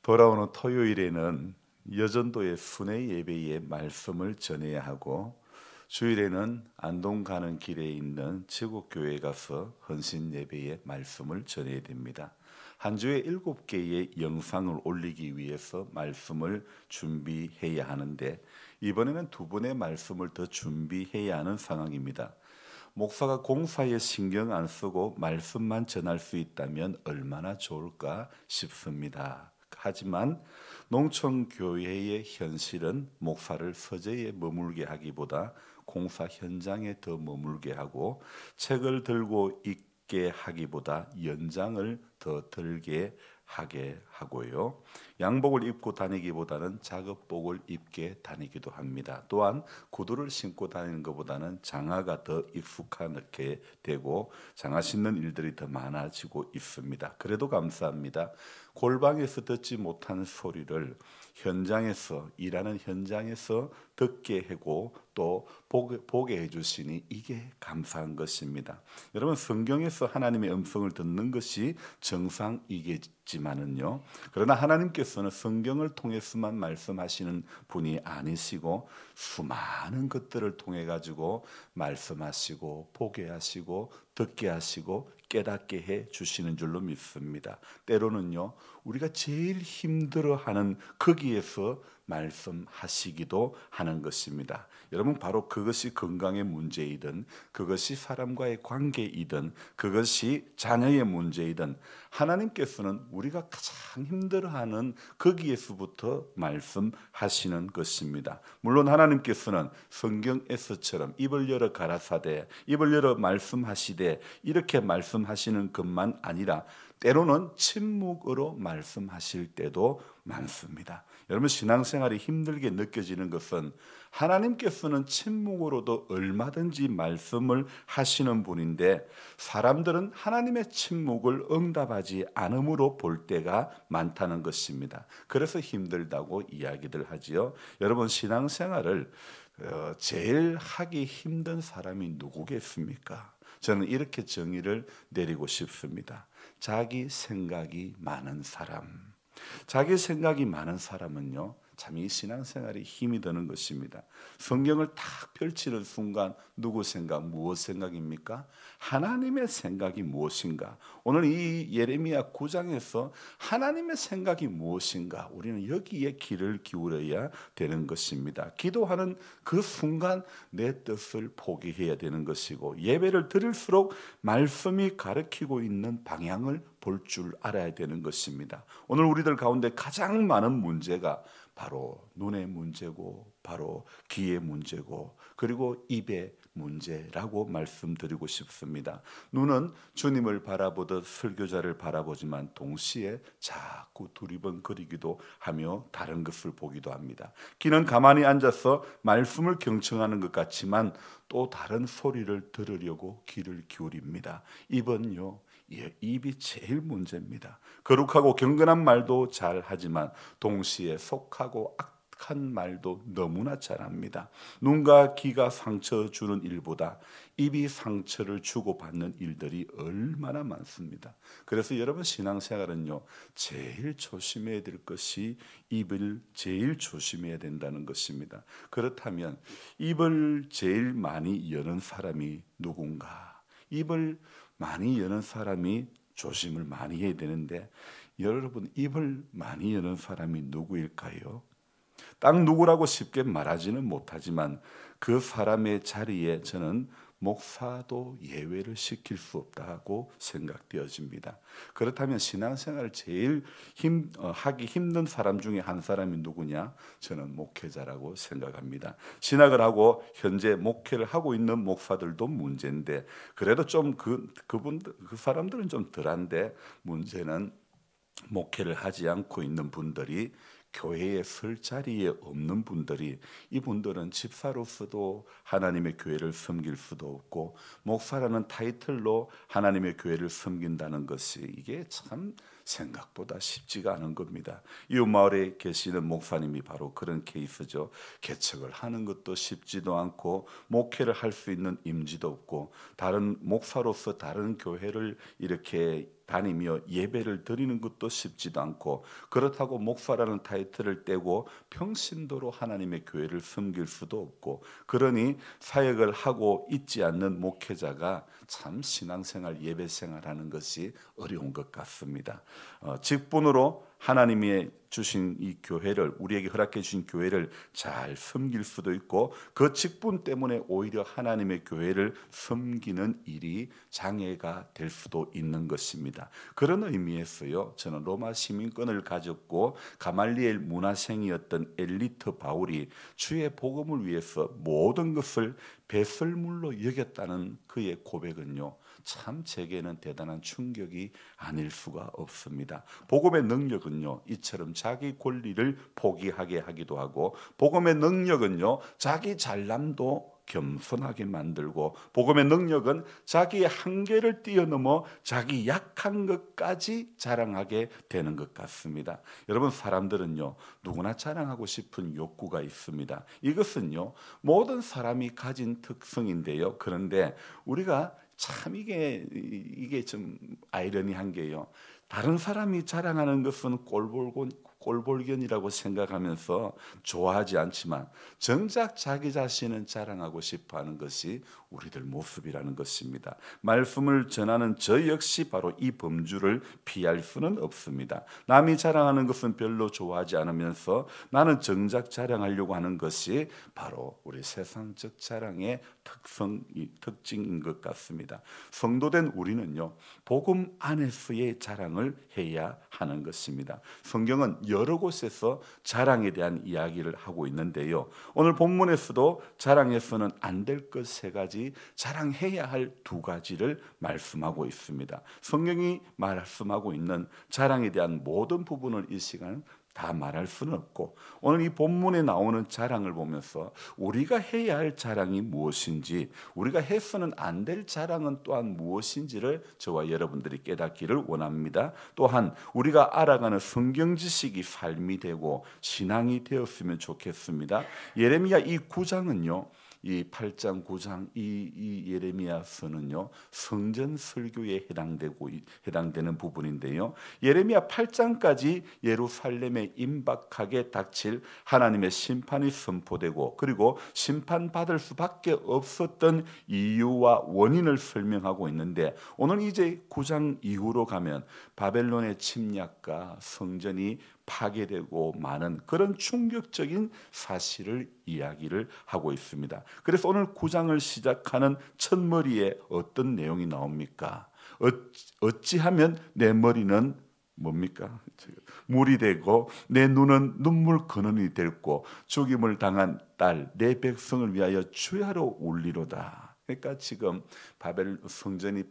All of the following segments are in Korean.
돌아오는 토요일에는 여전도의 순회 예배의 말씀을 전해야 하고, 주일에는 안동 가는 길에 있는 제국교회에 가서 헌신 예배의 말씀을 전해야 됩니다. 한 주에 7개의 영상을 올리기 위해서 말씀을 준비해야 하는데, 이번에는 2번의 말씀을 더 준비해야 하는 상황입니다. 목사가 공사에 신경 안 쓰고 말씀만 전할 수 있다면 얼마나 좋을까 싶습니다. 하지만 농촌교회의 현실은 목사를 서재에 머물게 하기보다 공사 현장에 더 머물게 하고, 책을 들고 읽게 하기보다 연장을 더 들게 하게 하고요. 양복을 입고 다니기보다는 작업복을 입게 다니기도 합니다. 또한 구두를 신고 다니는 것보다는 장화가 더 익숙하게 되고 장화 신는 일들이 더 많아지고 있습니다. 그래도 감사합니다. 골방에서 듣지 못한 소리를 현장에서, 일하는 현장에서 듣게 하고 또 보게 해주시니 이게 감사한 것입니다. 여러분, 성경에서 하나님의 음성을 듣는 것이 정상이겠지만은요, 그러나 하나님께서는 성경을 통해서만 말씀하시는 분이 아니시고 수많은 것들을 통해 가지고 말씀하시고 보게 하시고 듣게 하시고 깨닫게 해 주시는 줄로 믿습니다. 때로는요, 우리가 제일 힘들어하는 거기에서 말씀하시기도 하는 것입니다. 여러분, 바로 그것이 건강의 문제이든 그것이 사람과의 관계이든 그것이 자녀의 문제이든 하나님께서는 우리가 가장 힘들어하는 거기에서부터 말씀하시는 것입니다. 물론 하나님께서는 성경에서처럼 입을 열어 가라사대, 입을 열어 말씀하시되 이렇게 말씀하시는 것만 아니라 때로는 침묵으로 말씀하실 때도 많습니다. 여러분, 신앙생활이 힘들게 느껴지는 것은 하나님께서는 침묵으로도 얼마든지 말씀을 하시는 분인데 사람들은 하나님의 침묵을 응답하지 않음으로 볼 때가 많다는 것입니다. 그래서 힘들다고 이야기들 하지요. 여러분, 신앙생활을 제일 하기 힘든 사람이 누구겠습니까? 저는 이렇게 정의를 내리고 싶습니다. 자기 생각이 많은 사람. 자기 생각이 많은 사람은요, 참 이 신앙생활이 힘이 드는 것입니다. 성경을 딱 펼치는 순간 누구 생각, 무엇 생각입니까? 하나님의 생각이 무엇인가? 오늘 이 예레미야 9장에서 하나님의 생각이 무엇인가? 우리는 여기에 귀를 기울여야 되는 것입니다. 기도하는 그 순간 내 뜻을 포기해야 되는 것이고, 예배를 드릴수록 말씀이 가르치고 있는 방향을 볼 줄 알아야 되는 것입니다. 오늘 우리들 가운데 가장 많은 문제가 바로 눈의 문제고, 바로 귀의 문제고, 그리고 입의 문제라고 말씀드리고 싶습니다. 눈은 주님을 바라보듯 설교자를 바라보지만 동시에 자꾸 두리번거리기도 하며 다른 것을 보기도 합니다. 귀는 가만히 앉아서 말씀을 경청하는 것 같지만 또 다른 소리를 들으려고 귀를 기울입니다. 입은요, 입이 제일 문제입니다. 거룩하고 경건한 말도 잘 하지만 동시에 속하고 악한 말도 너무나 잘합니다. 눈과 귀가 상처 주는 일보다 입이 상처를 주고받는 일들이 얼마나 많습니다. 그래서 여러분, 신앙생활은요, 제일 조심해야 될 것이 입을 제일 조심해야 된다는 것입니다. 그렇다면 입을 제일 많이 여는 사람이 누군가? 입을 많이 여는 사람이 조심을 많이 해야 되는데, 여러분, 입을 많이 여는 사람이 누구일까요? 딱 누구라고 쉽게 말하지는 못하지만 그 사람의 자리에 저는 목사도 예외를 시킬 수 없다고 생각되어집니다. 그렇다면 신앙생활을 제일 하기 힘든 사람 중에 한 사람이 누구냐? 저는 목회자라고 생각합니다. 신학을 하고 현재 목회를 하고 있는 목사들도 문제인데, 그래도 좀 그 사람들은 좀 덜한데, 문제는 목회를 하지 않고 있는 분들이, 교회에 설 자리에 없는 분들이, 이분들은 집사로서도 하나님의 교회를 섬길 수도 없고 목사라는 타이틀로 하나님의 교회를 섬긴다는 것이 이게 참 생각보다 쉽지가 않은 겁니다. 이웃마을에 계시는 목사님이 바로 그런 케이스죠. 개척을 하는 것도 쉽지도 않고 목회를 할 수 있는 임지도 없고 다른 목사로서 다른 교회를 이렇게 다니며 예배를 드리는 것도 쉽지도 않고, 그렇다고 목사라는 타이틀을 떼고 평신도로 하나님의 교회를 섬길 수도 없고, 그러니 사역을 하고 있지 않는 목회자가 참 신앙생활, 예배생활하는 것이 어려운 것 같습니다. 직분으로 하나님이 주신 이 교회를, 우리에게 허락해 주신 교회를 잘 섬길 수도 있고, 그 직분 때문에 오히려 하나님의 교회를 섬기는 일이 장애가 될 수도 있는 것입니다. 그런 의미에서요, 저는 로마 시민권을 가졌고 가말리엘 문화생이었던 엘리트 바울이 주의 복음을 위해서 모든 것을 배설물로 여겼다는 그의 고백은요, 참 제게는 대단한 충격이 아닐 수가 없습니다. 복음의 능력은요, 이처럼 자기 권리를 포기하게 하기도 하고, 복음의 능력은요, 자기 잘남도 겸손하게 만들고, 복음의 능력은 자기의 한계를 뛰어넘어 자기 약한 것까지 자랑하게 되는 것 같습니다. 여러분, 사람들은요, 누구나 자랑하고 싶은 욕구가 있습니다. 이것은요, 모든 사람이 가진 특성인데요. 그런데 우리가 참 이게 좀 아이러니한 게요, 다른 사람이 자랑하는 것은 꼴볼견이라고 생각하면서 좋아하지 않지만, 정작 자기 자신은 자랑하고 싶어하는 것이 우리들 모습이라는 것입니다. 말씀을 전하는 저 역시 바로 이 범주를 피할 수는 없습니다. 남이 자랑하는 것은 별로 좋아하지 않으면서 나는 정작 자랑하려고 하는 것이 바로 우리 세상적 자랑의 특징인 것 같습니다. 성도된 우리는요, 복음 안에서의 자랑을 해야 하는 것입니다. 성경은 여러 곳에서 자랑에 대한 이야기를 하고 있는데요, 오늘 본문에서도 자랑해서는 안 될 것 세 가지, 자랑해야 할 두 가지를 말씀하고 있습니다. 성경이 말씀하고 있는 자랑에 대한 모든 부분을 이 시간 다 말할 수는 없고, 오늘 이 본문에 나오는 자랑을 보면서 우리가 해야 할 자랑이 무엇인지, 우리가 해서는 안 될 자랑은 또한 무엇인지를 저와 여러분들이 깨닫기를 원합니다. 또한 우리가 알아가는 성경 지식이 삶이 되고 신앙이 되었으면 좋겠습니다. 예레미야 이 9장은요, 이 8장 9장 이 예레미야서는요, 성전 설교에 해당되는 부분인데요, 예레미야 8장까지 예루살렘에 임박하게 닥칠 하나님의 심판이 선포되고, 그리고 심판받을 수밖에 없었던 이유와 원인을 설명하고 있는데, 오늘 이제 9장 이후로 가면 바벨론의 침략과 성전이 파괴되고 많은 그런 충격적인 사실을 이야기를 하고 있습니다. 그래서 오늘 9장을 시작하는 첫머리에 어떤 내용이 나옵니까? 어찌하면 내 머리는 뭡니까? 물이 되고 내 눈은 눈물 근원이 되고 죽임을 당한 딸 내 백성을 위하여 주야로 울리로다. 그러니까 지금 성전이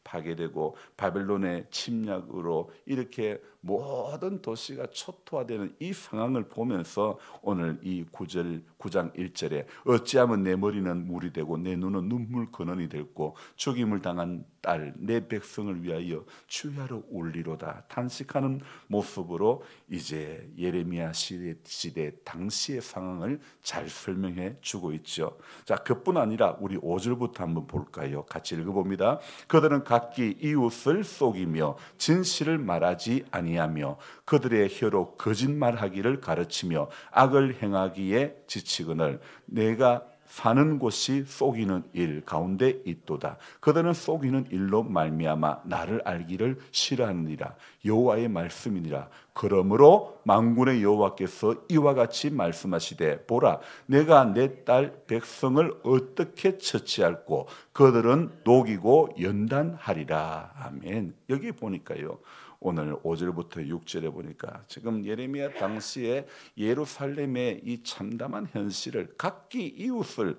파괴되고 바벨론의 침략으로 이렇게 모든 도시가 초토화되는 이 상황을 보면서 오늘 이 9장 1절에 어찌하면 내 머리는 물이 되고 내 눈은 눈물 근원이 되고 죽임을 당한 딸 내 백성을 위하여 주야로 울리로다 탄식하는 모습으로 이제 예레미야 시대 당시의 상황을 잘 설명해 주고 있죠. 자, 그뿐 아니라 우리 5절부터 한번 볼까요? 같이 읽어봅니다. 그들은 각기 이웃을 속이며 진실을 말하지 아니하며 그들의 혀로 거짓말하기를 가르치며 악을 행하기에 지치거늘 내가 사는 곳이 속이는 일 가운데 있도다. 그들은 속이는 일로 말미암아 나를 알기를 싫어하느니라. 여호와의 말씀이니라. 그러므로 만군의 여호와께서 이와 같이 말씀하시되 보라, 내가 내 딸 백성을 어떻게 처치할꼬 그들은 녹이고 연단하리라. 아멘. 여기 보니까요, 오늘 5절부터 6절에 보니까 지금 예레미야 당시에 예루살렘의 이 참담한 현실을 각기 이웃을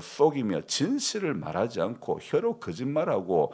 속이며 진실을 말하지 않고 혀로 거짓말하고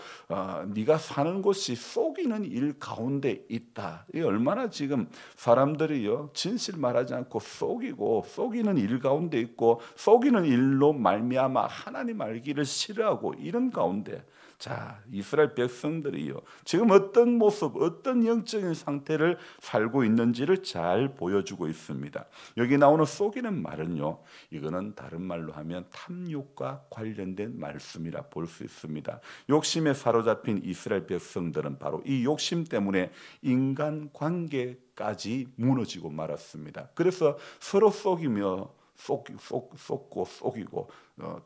네가 사는 곳이 속이는 일 가운데 있다. 이 얼마나 지금 사람들이요, 진실 말하지 않고 속이는 일 가운데 있고 속이는 일로 말미암아 하나님 알기를 싫어하고 이런 가운데 자, 이스라엘 백성들이요, 지금 어떤 모습, 어떤 영적인 상태를 살고 있는지를 잘 보여주고 있습니다. 여기 나오는 속이는 말은요, 이거는 다른 말로 하면 탐욕과 관련된 말씀이라 볼 수 있습니다. 욕심에 사로잡힌 이스라엘 백성들은 바로 이 욕심 때문에 인간 관계까지 무너지고 말았습니다. 그래서 서로 속이며 속고 속이고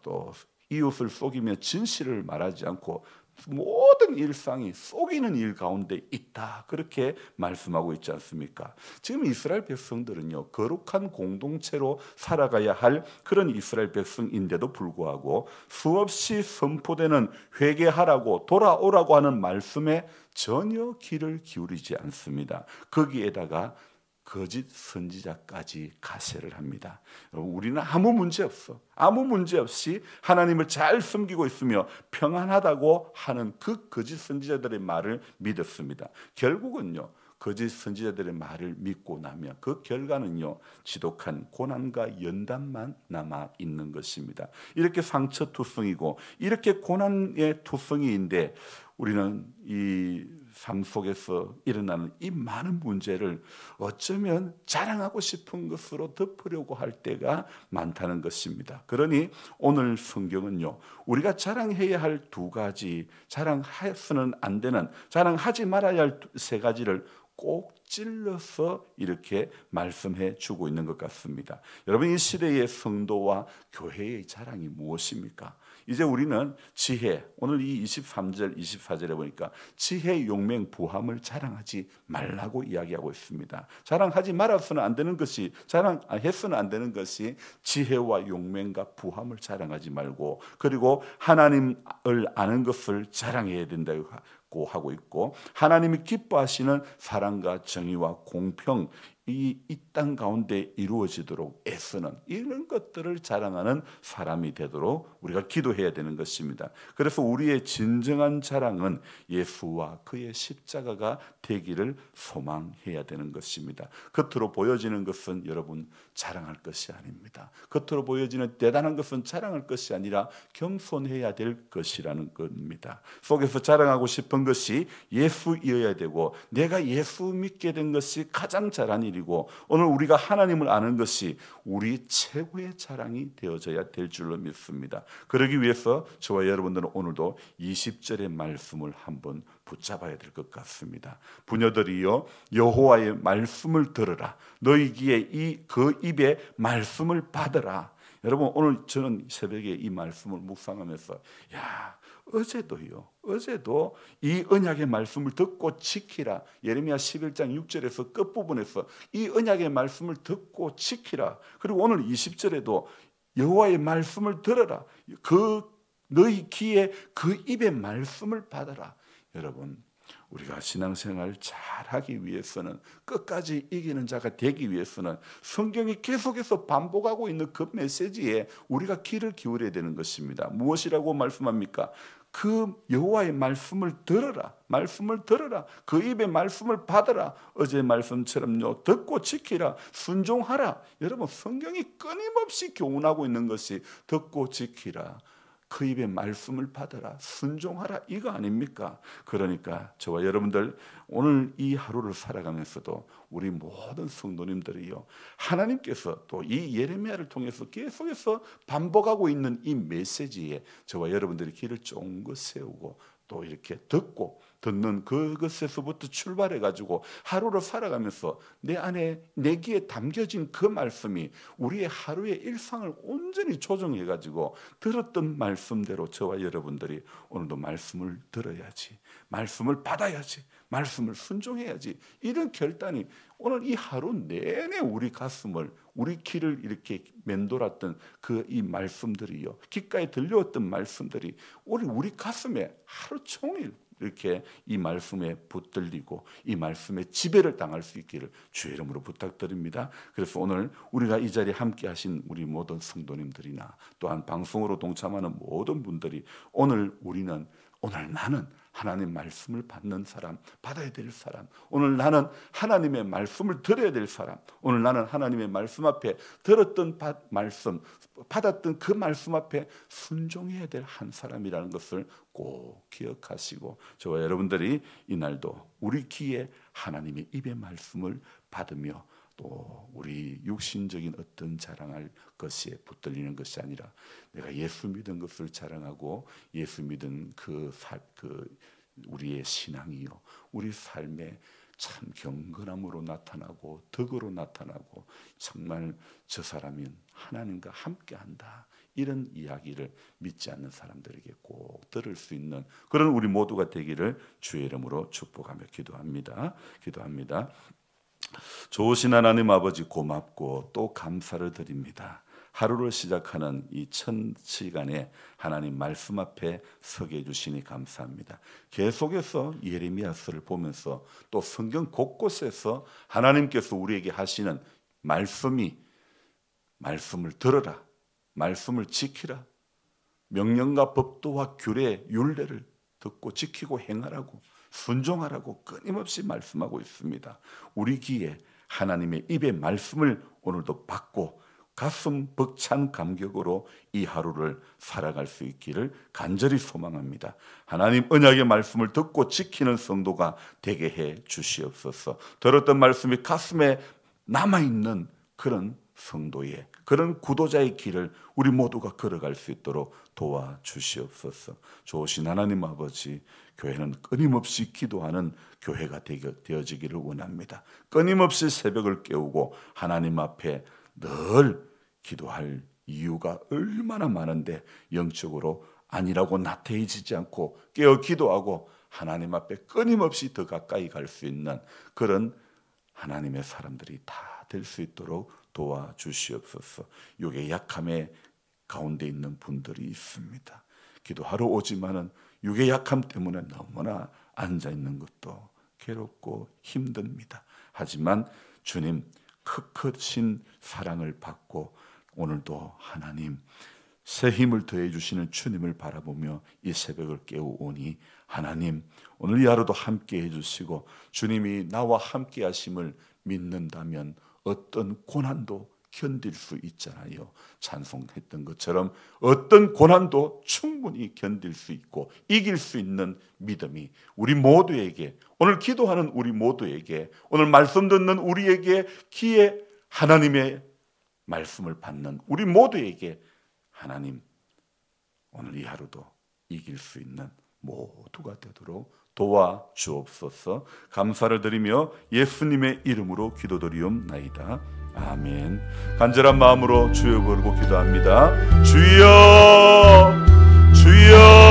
또 이웃을 속이며 진실을 말하지 않고 모든 일상이 속이는 일 가운데 있다, 그렇게 말씀하고 있지 않습니까? 지금 이스라엘 백성들은요, 거룩한 공동체로 살아가야 할 그런 이스라엘 백성인데도 불구하고 수없이 선포되는 회개하라고 돌아오라고 하는 말씀에 전혀 귀를 기울이지 않습니다. 거기에다가 거짓 선지자까지 가세를 합니다. 우리는 아무 문제 없어, 아무 문제 없이 하나님을 잘 섬기고 있으며 평안하다고 하는 그 거짓 선지자들의 말을 믿었습니다. 결국은요, 거짓 선지자들의 말을 믿고 나면 그 결과는요, 지독한 고난과 연단만 남아 있는 것입니다. 이렇게 상처투성이고 이렇게 고난의 투성이인데 우리는 이 삶 속에서 일어나는 이 많은 문제를 어쩌면 자랑하고 싶은 것으로 덮으려고 할 때가 많다는 것입니다. 그러니 오늘 성경은요, 우리가 자랑해야 할 두 가지, 자랑해서는 안 되는, 자랑하지 말아야 할 세 가지를 꼭 찔러서 이렇게 말씀해 주고 있는 것 같습니다. 여러분, 이 시대의 성도와 교회의 자랑이 무엇입니까? 이제 우리는 지혜, 오늘 이 23절 24절에 보니까 지혜, 용맹, 부함을 자랑하지 말라고 이야기하고 있습니다. 자랑하지 말아서는 안 되는 것이, 자랑해서는 안 되는 것이 지혜와 용맹과 부함을 자랑하지 말고, 그리고 하나님을 아는 것을 자랑해야 된다고 하고 있고, 하나님이 기뻐하시는 사랑과 정의와 공평, 이 땅 가운데 이루어지도록 애쓰는 이런 것들을 자랑하는 사람이 되도록 우리가 기도해야 되는 것입니다. 그래서 우리의 진정한 자랑은 예수와 그의 십자가가 되기를 소망해야 되는 것입니다. 겉으로 보여지는 것은 여러분 자랑할 것이 아닙니다. 겉으로 보여지는 대단한 것은 자랑할 것이 아니라 겸손해야 될 것이라는 겁니다. 속에서 자랑하고 싶은 것이 예수이어야 되고, 내가 예수 믿게 된 것이 가장 잘한 일이고, 오늘 우리가 하나님을 아는 것이 우리 최고의 자랑이 되어져야 될 줄로 믿습니다. 그러기 위해서 저와 여러분들은 오늘도 20절의 말씀을 한번 붙잡아야 될 것 같습니다. 부녀들이여, 여호와의 말씀을 들으라. 너희 귀에 그 입의 말씀을 받으라. 여러분, 오늘 저는 새벽에 이 말씀을 묵상하면서 어제도 이 언약의 말씀을 듣고 지키라. 예레미야 11장 6절에서 끝부분에서 이 언약의 말씀을 듣고 지키라. 그리고 오늘 20절에도 여호와의 말씀을 들어라. 너희 귀에 그 입의 말씀을 받아라. 여러분, 우리가 신앙생활 잘하기 위해서는, 끝까지 이기는 자가 되기 위해서는 성경이 계속해서 반복하고 있는 그 메시지에 우리가 귀를 기울여야 되는 것입니다. 무엇이라고 말씀합니까? 그 여호와의 말씀을 들어라. 말씀을 들어라. 그 입의 말씀을 받아라. 어제 말씀처럼요, 듣고 지키라. 순종하라. 여러분, 성경이 끊임없이 교훈하고 있는 것이 듣고 지키라, 그 입의 말씀을 받아라, 순종하라, 이거 아닙니까? 그러니까 저와 여러분들 오늘 이 하루를 살아가면서도 우리 모든 성도님들이요, 하나님께서 또 이 예레미야를 통해서 계속해서 반복하고 있는 이 메시지에 저와 여러분들이 귀를 쫑긋 세우고 또 이렇게 듣는 그것에서부터 출발해 가지고 하루를 살아가면서 내 안에, 내 귀에 담겨진 그 말씀이 우리의 하루의 일상을 온전히 조정해 가지고 들었던 말씀대로 저와 여러분들이 오늘도 말씀을 들어야지, 말씀을 받아야지, 말씀을 순종해야지, 이런 결단이 오늘 이 하루 내내 우리 가슴을, 우리 귀를 이렇게 맴돌았던 그 이 말씀들이요, 귓가에 들려왔던 말씀들이 우리 가슴에 하루 종일 이렇게 이 말씀에 붙들리고 이 말씀에 지배를 당할 수 있기를 주의 이름으로 부탁드립니다. 그래서 오늘 우리가 이 자리에 함께 하신 우리 모든 성도님들이나 또한 방송으로 동참하는 모든 분들이 오늘 우리는 오늘 나는 하나님 말씀을 받는 사람, 받아야 될 사람, 오늘 나는 하나님의 말씀을 들어야 될 사람, 오늘 나는 하나님의 말씀 앞에 들었던 말씀, 받았던 그 말씀 앞에 순종해야 될 한 사람이라는 것을 꼭 기억하시고, 저와 여러분들이 이날도 우리 귀에 하나님의 입의 말씀을 받으며 또 우리 육신적인 어떤 자랑할 것이 붙들리는 것이 아니라 내가 예수 믿은 것을 자랑하고 예수 믿은 그 우리의 신앙이요, 우리 삶에 참 경건함으로 나타나고 덕으로 나타나고 정말 저 사람은 하나님과 함께한다, 이런 이야기를 믿지 않는 사람들에게 꼭 들을 수 있는 그런 우리 모두가 되기를 주의 이름으로 축복하며 기도합니다. 좋으신 하나님 아버지, 고맙고 또 감사를 드립니다. 하루를 시작하는 이 첫 시간에 하나님 말씀 앞에 서게 해주시니 감사합니다. 계속해서 예레미야서를 보면서 또 성경 곳곳에서 하나님께서 우리에게 하시는 말씀을 들어라, 말씀을 지키라, 명령과 법도와 규례, 율례를 듣고 지키고 행하라고, 순종하라고 끊임없이 말씀하고 있습니다. 우리 귀에 하나님의 입의 말씀을 오늘도 받고 가슴 벅찬 감격으로 이 하루를 살아갈 수 있기를 간절히 소망합니다. 하나님 언약의 말씀을 듣고 지키는 성도가 되게 해 주시옵소서. 들었던 말씀이 가슴에 남아있는 그런 성도의, 그런 구도자의 길을 우리 모두가 걸어갈 수 있도록 도와주시옵소서. 좋으신 하나님 아버지, 교회는 끊임없이 기도하는 교회가 되어지기를 원합니다. 끊임없이 새벽을 깨우고 하나님 앞에 늘 기도할 이유가 얼마나 많은데 영적으로 아니라고 나태해지지 않고 깨어 기도하고 하나님 앞에 끊임없이 더 가까이 갈 수 있는 그런 하나님의 사람들이 다 될 수 있도록 도와주시옵소서. 육의 약함의 가운데 있는 분들이 있습니다. 기도하러 오지만은 육의 약함 때문에 너무나 앉아있는 것도 괴롭고 힘듭니다. 하지만 주님 크신 사랑을 받고 오늘도 하나님 새 힘을 더해 주시는 주님을 바라보며 이 새벽을 깨우오니 하나님 오늘 이 하루도 함께 해주시고, 주님이 나와 함께 하심을 믿는다면 어떤 고난도 견딜 수 있잖아요. 찬송했던 것처럼 어떤 고난도 충분히 견딜 수 있고 이길 수 있는 믿음이 우리 모두에게, 오늘 기도하는 우리 모두에게, 오늘 말씀 듣는 우리에게, 귀에 하나님의 말씀을 받는 우리 모두에게 하나님 오늘 이 하루도 이길 수 있는 모두가 되도록 도와주옵소서. 감사를 드리며 예수님의 이름으로 기도드리옵나이다. 아멘. 간절한 마음으로 주여 부르고 기도합니다. 주여, 주여.